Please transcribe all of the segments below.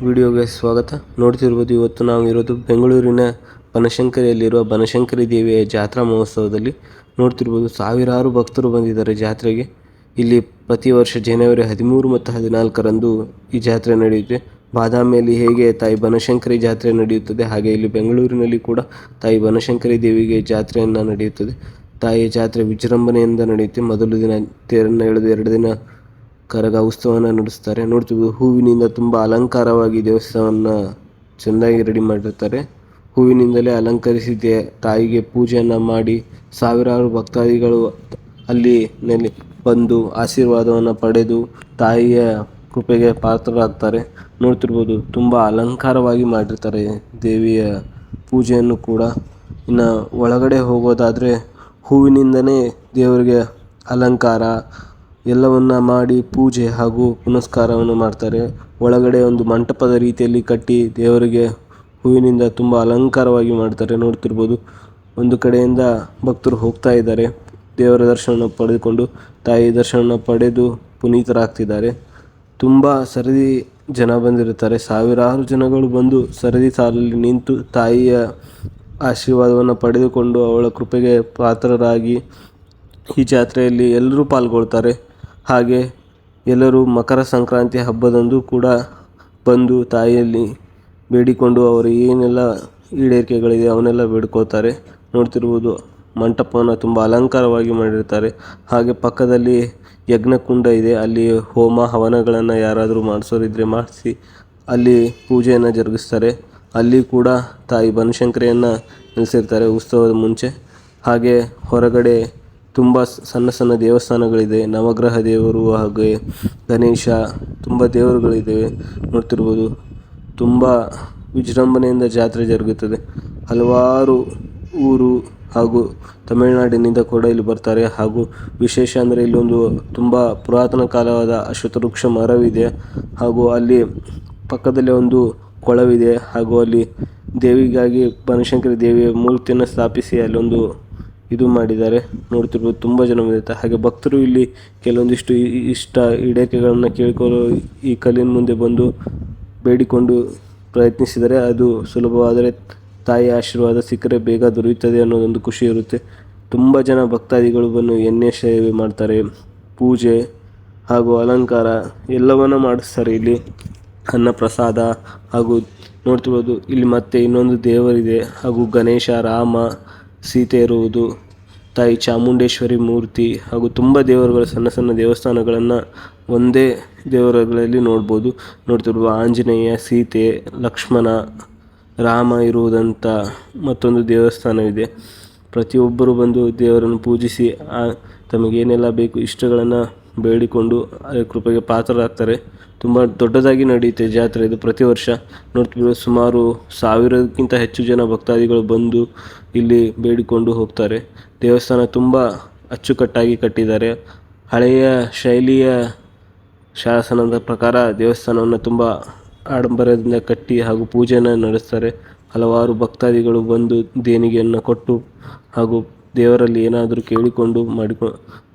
ವಿಡಿಯೋಗೆ ಸ್ವಾಗತ. ನೋಡ್ತಿರ್ಬೋದು, ಇವತ್ತು ನಾವು ಇರೋದು ಬೆಂಗಳೂರಿನ ಬನಶಂಕರಿಯಲ್ಲಿರುವ ಬನಶಂಕರಿ ದೇವಿಯ ಜಾತ್ರಾ ಮಹೋತ್ಸವದಲ್ಲಿ. ನೋಡ್ತಿರ್ಬೋದು, ಸಾವಿರಾರು ಭಕ್ತರು ಬಂದಿದ್ದಾರೆ ಜಾತ್ರೆಗೆ. ಇಲ್ಲಿ ಪ್ರತಿ ವರ್ಷ ಜನವರಿ 13 ಮತ್ತು 14ರಂದು ಈ ಜಾತ್ರೆ ನಡೆಯುತ್ತೆ. ಬಾದಾಮಿಯಲ್ಲಿ ಹೇಗೆ ತಾಯಿ ಬನಶಂಕರಿ ಜಾತ್ರೆ ನಡೆಯುತ್ತದೆ, ಹಾಗೆ ಇಲ್ಲಿ ಬೆಂಗಳೂರಿನಲ್ಲಿ ಕೂಡ ತಾಯಿ ಬನಶಂಕರಿ ದೇವಿಗೆ ಜಾತ್ರೆಯನ್ನು ನಡೆಯುತ್ತದೆ. ತಾಯಿಯ ಜಾತ್ರೆ ವಿಜೃಂಭಣೆಯಿಂದ ನಡೆಯುತ್ತೆ. ಮೊದಲು ದಿನ ತೇರನ್ನು ಎಳೆದು 2 ದಿನ ಕರಗ ಉತ್ಸವವನ್ನು ನಡೆಸ್ತಾರೆ. ನೋಡ್ತೀವಿ, ಹೂವಿನಿಂದ ತುಂಬ ಅಲಂಕಾರವಾಗಿ ದೇವಸ್ಥಾನವನ್ನು ಚೆಂದಾಗಿ ರೆಡಿ ಮಾಡಿರ್ತಾರೆ. ಹೂವಿನಿಂದಲೇ ಅಲಂಕರಿಸಿ ತಾಯಿಗೆ ಪೂಜೆಯನ್ನು ಮಾಡಿ ಸಾವಿರಾರು ಭಕ್ತಾದಿಗಳು ಅಲ್ಲಿ ಬಂದು ಆಶೀರ್ವಾದವನ್ನು ಪಡೆದು ತಾಯಿಯ ಕೃಪೆಗೆ ಪಾತ್ರರಾಗ್ತಾರೆ. ನೋಡ್ತಿರ್ಬೋದು, ತುಂಬ ಅಲಂಕಾರವಾಗಿ ಮಾಡಿರ್ತಾರೆ ದೇವಿಯ ಪೂಜೆಯನ್ನು ಕೂಡ. ಇನ್ನು ಒಳಗಡೆ ಹೋಗೋದಾದರೆ ಹೂವಿನಿಂದನೇ ದೇವರಿಗೆ ಅಲಂಕಾರ ಎಲ್ಲವನ್ನ ಮಾಡಿ ಪೂಜೆ ಹಾಗೂ ಪುನಸ್ಕಾರವನ್ನು ಮಾಡ್ತಾರೆ. ಒಳಗಡೆ ಒಂದು ಮಂಟಪದ ರೀತಿಯಲ್ಲಿ ಕಟ್ಟಿ ದೇವರಿಗೆ ಹೂವಿನಿಂದ ತುಂಬ ಅಲಂಕಾರವಾಗಿ ಮಾಡ್ತಾರೆ. ನೋಡ್ತಿರ್ಬೋದು, ಒಂದು ಕಡೆಯಿಂದ ಭಕ್ತರು ಹೋಗ್ತಾ ಇದ್ದಾರೆ, ದೇವರ ದರ್ಶನ ಪಡೆದುಕೊಂಡು ತಾಯಿ ದರ್ಶನ ಪಡೆದು ಪುನೀತರಾಗ್ತಿದ್ದಾರೆ. ತುಂಬ ಸರದಿ ಜನ ಬಂದಿರುತ್ತಾರೆ. ಸಾವಿರಾರು ಜನಗಳು ಬಂದು ಸರದಿ ಸಾಲಲ್ಲಿ ನಿಂತು ತಾಯಿಯ ಆಶೀರ್ವಾದವನ್ನು ಪಡೆದುಕೊಂಡು ಅವಳ ಕೃಪೆಗೆ ಪಾತ್ರರಾಗಿ ಈ ಜಾತ್ರೆಯಲ್ಲಿ ಎಲ್ಲರೂ ಪಾಲ್ಗೊಳ್ತಾರೆ. ಹಾಗೆ ಎಲ್ಲರೂ ಮಕರ ಸಂಕ್ರಾಂತಿ ಹಬ್ಬದಂದು ಕೂಡ ಬಂದು ತಾಯಿಯಲ್ಲಿ ಬೇಡಿಕೊಂಡು ಅವರು ಏನೆಲ್ಲ ಈಡೇರಿಕೆಗಳಿದೆ ಅವನ್ನೆಲ್ಲ ಬೇಡ್ಕೋತಾರೆ. ನೋಡ್ತಿರ್ಬೋದು, ಮಂಟಪವನ್ನು ತುಂಬ ಅಲಂಕಾರವಾಗಿ ಮಾಡಿರ್ತಾರೆ. ಹಾಗೆ ಪಕ್ಕದಲ್ಲಿ ಯಜ್ಞಕುಂಡ ಇದೆ. ಅಲ್ಲಿ ಹೋಮ ಹವನಗಳನ್ನು ಯಾರಾದರೂ ಮಾಡಿಸೋರಿದ್ರೆ ಮಾಡಿಸಿ ಅಲ್ಲಿ ಪೂಜೆಯನ್ನು ಜರುಗಿಸ್ತಾರೆ. ಅಲ್ಲಿ ಕೂಡ ತಾಯಿ ಬನಶಂಕರಿಯನ್ನು ನೆಲೆಸಿರ್ತಾರೆ ಉತ್ಸವದ ಮುಂಚೆ. ಹಾಗೆ ಹೊರಗಡೆ ತುಂಬ ಸಣ್ಣ ಸಣ್ಣ ದೇವಸ್ಥಾನಗಳಿದೆ. ನವಗ್ರಹ ದೇವರು ಹಾಗೆ ಗಣೇಶ, ತುಂಬ ದೇವರುಗಳಿದ್ದಾವೆ. ನೋಡ್ತಿರ್ಬೋದು, ತುಂಬ ವಿಜೃಂಭಣೆಯಿಂದ ಜಾತ್ರೆ ಜರುಗುತ್ತದೆ. ಹಲವಾರು ಊರು ಹಾಗೂ ತಮಿಳುನಾಡಿನಿಂದ ಕೂಡ ಇಲ್ಲಿ ಬರ್ತಾರೆ. ಹಾಗೂ ವಿಶೇಷ ಅಂದರೆ ಇಲ್ಲೊಂದು ತುಂಬ ಪುರಾತನ ಕಾಲವಾದ ಅಶ್ವತ್ಥ ವೃಕ್ಷ ಮರವಿದೆ. ಹಾಗೂ ಅಲ್ಲಿ ಪಕ್ಕದಲ್ಲೇ ಒಂದು ಕೊಳವಿದೆ. ಹಾಗೂ ಅಲ್ಲಿ ದೇವಿಗಾಗಿ ಬನಶಂಕರಿ ದೇವಿಯ ಮೂರ್ತಿಯನ್ನು ಸ್ಥಾಪಿಸಿ ಅಲ್ಲೊಂದು ಇದು ಮಾಡಿದ್ದಾರೆ. ನೋಡ್ತಿರ್ಬೋದು, ತುಂಬ ಜನ ಬಂದಿರ್ತಾರೆ. ಹಾಗೆ ಭಕ್ತರು ಇಲ್ಲಿ ಕೆಲವೊಂದಿಷ್ಟು ಈಡೇರಿಕೆಗಳನ್ನು ಕೇಳಿಕೊಳ್ಳಲು ಈ ಕಲ್ಲಿನ ಮುಂದೆ ಬಂದು ಬೇಡಿಕೊಂಡು ಪ್ರಯತ್ನಿಸಿದರೆ ಅದು ಸುಲಭವಾದರೆ ತಾಯಿಯ ಆಶೀರ್ವಾದ ಸಿಕ್ಕರೆ ಬೇಗ ದೊರೆಯುತ್ತದೆ ಅನ್ನೋದೊಂದು ಖುಷಿ ಇರುತ್ತೆ. ತುಂಬ ಜನ ಭಕ್ತಾದಿಗಳು ಬಂದು ಎಣ್ಣೆ ಸೇವೆ ಮಾಡ್ತಾರೆ, ಪೂಜೆ ಹಾಗೂ ಅಲಂಕಾರ ಎಲ್ಲವನ್ನು ಮಾಡಿಸ್ತಾರೆ. ಇಲ್ಲಿ ಅನ್ನ ಪ್ರಸಾದ ಹಾಗೂ ನೋಡ್ತಿರ್ಬೋದು, ಇಲ್ಲಿ ಮತ್ತೆ ಇನ್ನೊಂದು ದೇವರಿದೆ. ಹಾಗೂ ಗಣೇಶ, ರಾಮ, ಸೀತೆ ಇರುವುದು, ತಾಯಿ ಚಾಮುಂಡೇಶ್ವರಿ ಮೂರ್ತಿ ಹಾಗೂ ತುಂಬ ದೇವರುಗಳು, ಸಣ್ಣ ಸಣ್ಣ ದೇವಸ್ಥಾನಗಳನ್ನು ಒಂದೇ ದೇವರುಗಳಲ್ಲಿ ನೋಡ್ಬೋದು. ನೋಡ್ತಿರ್ಬೋದು, ಆಂಜನೇಯ, ಸೀತೆ, ಲಕ್ಷ್ಮಣ, ರಾಮ ಇರುವುದಂಥ ಮತ್ತೊಂದು ದೇವಸ್ಥಾನವಿದೆ. ಪ್ರತಿಯೊಬ್ಬರು ಬಂದು ದೇವರನ್ನು ಪೂಜಿಸಿ ತಮಗೇನೆಲ್ಲ ಬೇಕು ಇಷ್ಟಗಳನ್ನು ಬೇಡಿಕೊಂಡು ಕೃಪೆಗೆ ಪಾತ್ರರಾಗ್ತಾರೆ. ತುಂಬ ದೊಡ್ಡದಾಗಿ ನಡೆಯುತ್ತೆ ಜಾತ್ರೆ ಇದು ಪ್ರತಿ ವರ್ಷ. ನೋಡ್ತಿರ್ಬೋದು, ಸುಮಾರು 1000ಕ್ಕಿಂತ ಹೆಚ್ಚು ಜನ ಭಕ್ತಾದಿಗಳು ಬಂದು ಇಲ್ಲಿ ಬೇಡಿಕೊಂಡು ಹೋಗ್ತಾರೆ. ದೇವಸ್ಥಾನ ತುಂಬ ಅಚ್ಚುಕಟ್ಟಾಗಿ ಕಟ್ಟಿದ್ದಾರೆ. ಹಳೆಯ ಶೈಲಿಯ ಶಾಸನದ ಪ್ರಕಾರ ದೇವಸ್ಥಾನವನ್ನು ತುಂಬ ಆಡಂಬರದಿಂದ ಕಟ್ಟಿ ಹಾಗೂ ಪೂಜೆಯನ್ನು ನಡೆಸ್ತಾರೆ. ಹಲವಾರು ಭಕ್ತಾದಿಗಳು ಬಂದು ದೇಣಿಗೆಯನ್ನು ಕೊಟ್ಟು ಹಾಗೂ ದೇವರಲ್ಲಿ ಏನಾದರೂ ಕೇಳಿಕೊಂಡು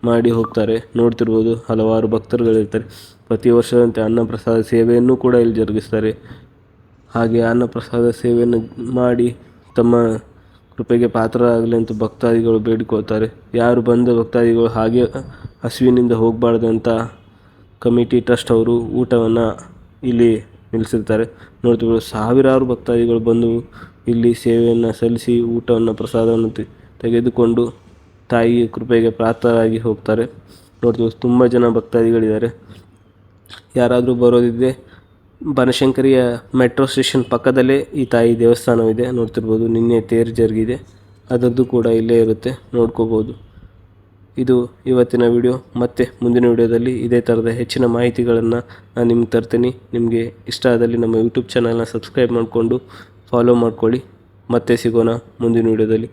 ಮಾಡಿ ಹೋಗ್ತಾರೆ. ನೋಡ್ತಿರ್ಬೋದು, ಹಲವಾರು ಭಕ್ತರುಗಳಿರ್ತಾರೆ. ಪ್ರತಿ ವರ್ಷದಂತೆ ಅನ್ನಪ್ರಸಾದ ಸೇವೆಯನ್ನು ಕೂಡ ಇಲ್ಲಿ ಜರುಗಿಸ್ತಾರೆ. ಹಾಗೆ ಅನ್ನಪ್ರಸಾದ ಸೇವೆಯನ್ನು ಮಾಡಿ ತಮ್ಮ ಕೃಪೆಗೆ ಪಾತ್ರರಾಗಲಿ ಅಂತ ಭಕ್ತಾದಿಗಳು ಬೇಡಿಕೊಳ್ತಾರೆ. ಯಾರು ಬಂದ ಭಕ್ತಾದಿಗಳು ಹಾಗೆ ಹಸಿವಿನಿಂದ ಹೋಗಬಾರ್ದು ಅಂತ ಕಮಿಟಿ ಟ್ರಸ್ಟ್ ಅವರು ಊಟವನ್ನು ಇಲ್ಲಿ ನಿಲ್ಲಿಸಿರ್ತಾರೆ. ನೋಡ್ತಿರ್ಬೋದು, ಸಾವಿರಾರು ಭಕ್ತಾದಿಗಳು ಬಂದು ಇಲ್ಲಿ ಸೇವೆಯನ್ನು ಸಲ್ಲಿಸಿ ಊಟವನ್ನು ಪ್ರಸಾದವನ್ನು ತೆಗೆದುಕೊಂಡು ತಾಯಿಯ ಕೃಪೆಗೆ ಪಾತ್ರರಾಗಿ ಹೋಗ್ತಾರೆ. ನೋಡ್ತೀವಿ, ತುಂಬ ಜನ ಭಕ್ತಾದಿಗಳಿದ್ದಾರೆ. ಯಾರಾದರೂ ಬರೋದಿದ್ದರೆ ಬನಶಂಕರಿಯ ಮೆಟ್ರೋ ಸ್ಟೇಷನ್ ಪಕ್ಕದಲ್ಲೇ ಈ ತಾಯಿ ದೇವಸ್ಥಾನವಿದೆ. ನೋಡ್ತಿರ್ಬೋದು, ನಿನ್ನೆ ತೇರು ಜರುಗಿದೆ, ಅದರದ್ದು ಕೂಡ ಇಲ್ಲೇ ಇರುತ್ತೆ, ನೋಡ್ಕೋಬೋದು. ಇದು ಇವತ್ತಿನ ವಿಡಿಯೋ. ಮತ್ತೆ ಮುಂದಿನ ವಿಡಿಯೋದಲ್ಲಿ ಇದೇ ಥರದ ಹೆಚ್ಚಿನ ಮಾಹಿತಿಗಳನ್ನು ನಾನು ನಿಮ್ಗೆ ತರ್ತೀನಿ. ನಿಮಗೆ ಇಷ್ಟ ಆದಲ್ಲಿ ನಮ್ಮ ಯೂಟ್ಯೂಬ್ ಚಾನಲ್ನ ಸಬ್ಸ್ಕ್ರೈಬ್ ಮಾಡಿಕೊಂಡು ಫಾಲೋ ಮಾಡ್ಕೊಳ್ಳಿ. ಮತ್ತೆ ಸಿಗೋಣ ಮುಂದಿನ ವಿಡಿಯೋದಲ್ಲಿ.